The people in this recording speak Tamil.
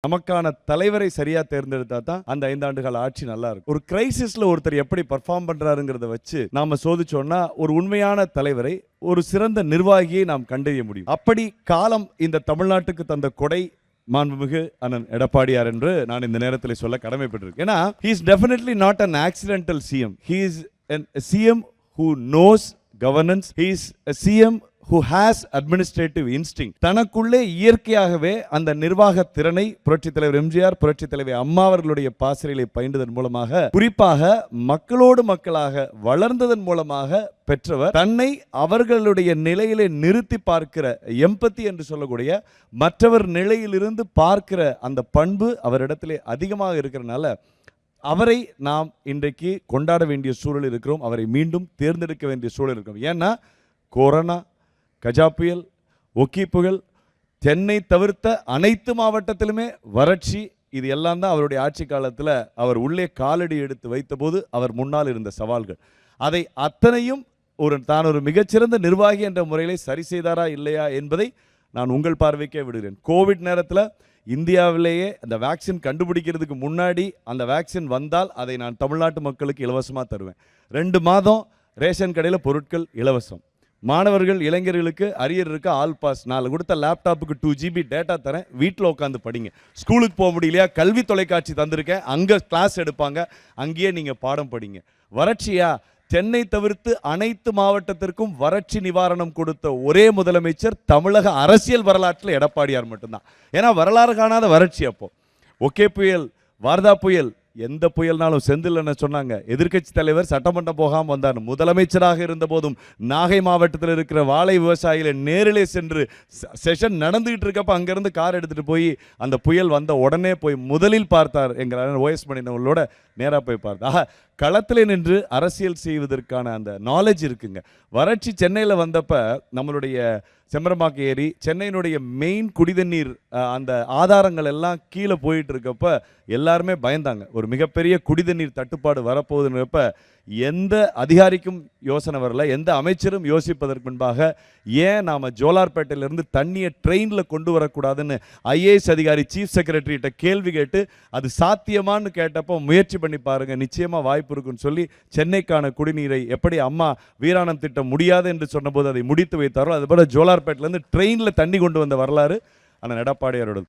நமக்கான தலைவரை சரியா தேர்ந்தெடுத்தா தான் அந்த 5 ஆண்டுகள் ஆட்சி நல்லா இருக்கும். ஒரு கிரைசிஸ்ல ஒருத்தர் எப்படி பெர்ஃபார்ம் பண்றாருங்கிறத வச்சு நாம சோதிச்சோம்னா ஒரு உண்மையான தலைவரை, ஒரு சிறந்த நிர்வாகியை நாம் கண்டறிய முடியும். அப்படி காலம் இந்த தமிழ்நாட்டுக்கு தந்த கொடை மாண்புமிகு அண்ணன் எடப்பாடியார் என்று நான் இந்த நேரத்தில் சொல்ல கடமைப்பட்டிருக்கேன். ஏன்னா he is definitely not an accidental CM. He is a CM who knows governance. He is a CM who has administrative instinct. தனக்குள்ளே இயற்கையாகவே அந்த நிர்வாக திறனை புரட்சித் தலைவர் எம்ஜிஆர், புரட்சித் தலைவர் அம்மா அவர்களுடைய பாசறைகளை பயின்றதன் மூலமாக, குறிப்பாக மக்களோடு மக்களாக வளர்ந்ததன் மூலமாக பெற்றவர். தன்னை அவர்களுடைய நிலையிலே நிறுத்தி பார்க்கிற எம்பத்தி என்று சொல்லக்கூடிய மற்றவர் நிலையிலிருந்து பார்க்கிற அந்த பண்பு அவரிடத்திலே அதிகமாக இருக்கிறனால அவரை நாம் இன்றைக்கு கொண்டாட வேண்டிய சூழல் இருக்கிறோம். அவரை மீண்டும் தேர்ந்தெடுக்க வேண்டிய சூழல் இருக்கிறோம். ஏன்னா கொரோனா, கஜா புயல், ஒக்கி புயல், சென்னை தவிர்த்த அனைத்து மாவட்டத்திலுமே வறட்சி, இது எல்லாம் தான் அவருடைய ஆட்சி காலத்தில் அவர் உள்ளே காலடி எடுத்து வைத்தபோது அவர் முன்னால் இருந்த சவால்கள். அதை அத்தனையும் தான் ஒரு மிகச்சிறந்த நிர்வாகி என்ற முறையிலே சரி செய்தாரா இல்லையா என்பதை நான் உங்கள் பார்வைக்கே விடுகிறேன். கோவிட் நேரத்தில் இந்தியாவிலேயே அந்த வேக்சின் கண்டுபிடிக்கிறதுக்கு முன்னாடி அந்த வேக்சின் வந்தால் அதை நான் தமிழ்நாட்டு மக்களுக்கு இலவசமாக தருவேன். 2 மாதம் ரேஷன் கடையில் பொருட்கள் இலவசம். மாணவர்கள், இளைஞர்களுக்கு அரியர் இருக்க ஆல் பாஸ். நான் கொடுத்த லேப்டாப்புக்கு 2 GB டேட்டா தரேன், வீட்டில் உட்காந்து படிங்க. ஸ்கூலுக்கு போக முடியலையா, கல்வி தொலைக்காட்சி தந்திருக்கேன், அங்கே கிளாஸ் எடுப்பாங்க, அங்கேயே நீங்கள் பாடம் படிங்க. வறட்சியா, சென்னை தவிர்த்து அனைத்து மாவட்டத்திற்கும் வறட்சி நிவாரணம் கொடுத்த ஒரே முதலமைச்சர் தமிழக அரசியல் வரலாற்றில் எடப்பாடியார் மட்டும்தான். ஏன்னா வரலாறு காணாத வறட்சி. அப்போ ஒகே புயல், வார்தா புயல், எந்த புயல்னாலும் செந்தில் என்ன சொன்னாங்க, எதிர்க்கட்சி தலைவர் சட்டமன்றம் போகாமல் வந்தார். முதலமைச்சராக இருந்த போதும் நாகை மாவட்டத்தில் இருக்கிற வாழை விவசாயிகளை நேரிலே சென்று செஷன் நடந்துகிட்டு இருக்கப்ப அங்கிருந்து கார் எடுத்துட்டு போய் அந்த புயல் வந்த உடனே போய் முதலில் பார்த்தார். எங்கள் OS மணியனவர்களோட நேராக போய் பார்த்தார். களத்தில் நின்று அரசியல் செய்வதற்கான அந்த நாலேஜ் இருக்குங்க. வறட்சி சென்னையில் வந்தப்ப நம்மளுடைய செம்பரம்பாக்கம் ஏரி, சென்னையினுடைய மெயின் குடிதண்ணீர் அந்த ஆதாரங்கள் எல்லாம் கீழே போயிட்டு இருக்கப்ப எல்லாருமே பயந்தாங்க. ஒரு மிகப்பெரிய குடிதண்ணீர் தட்டுப்பாடு வரப்போகுதுன்றப்ப எந்த அதிகாரிக்கும் யோசனை வரல, எந்த அமைச்சரும் யோசிப்பதற்கு முன்பாக ஏன் நாம் ஜோலார்பேட்டையிலிருந்து தண்ணியை ட்ரெயினில் கொண்டு வரக்கூடாதுன்னு IAS அதிகாரி சீஃப் செக்ரட்டரிகிட்ட கேள்வி கேட்டு அது சாத்தியமானு கேட்டப்போ முயற்சி பண்ணி பாருங்க, நிச்சயமாக வாய்ப்பு இருக்குன்னு சொல்லி சென்னைக்கான குடிநீரை எப்படி அம்மா வீராணம் திட்டம் முடியாது என்று சொன்னபோது அதை முடித்து வைத்தாரோ அதுபோல ஜோலார்பேட்டையிலேருந்து ட்ரெயினில் தண்ணி கொண்டு வந்த வரலாறு அண்ணன் எடப்பாடியாரோட.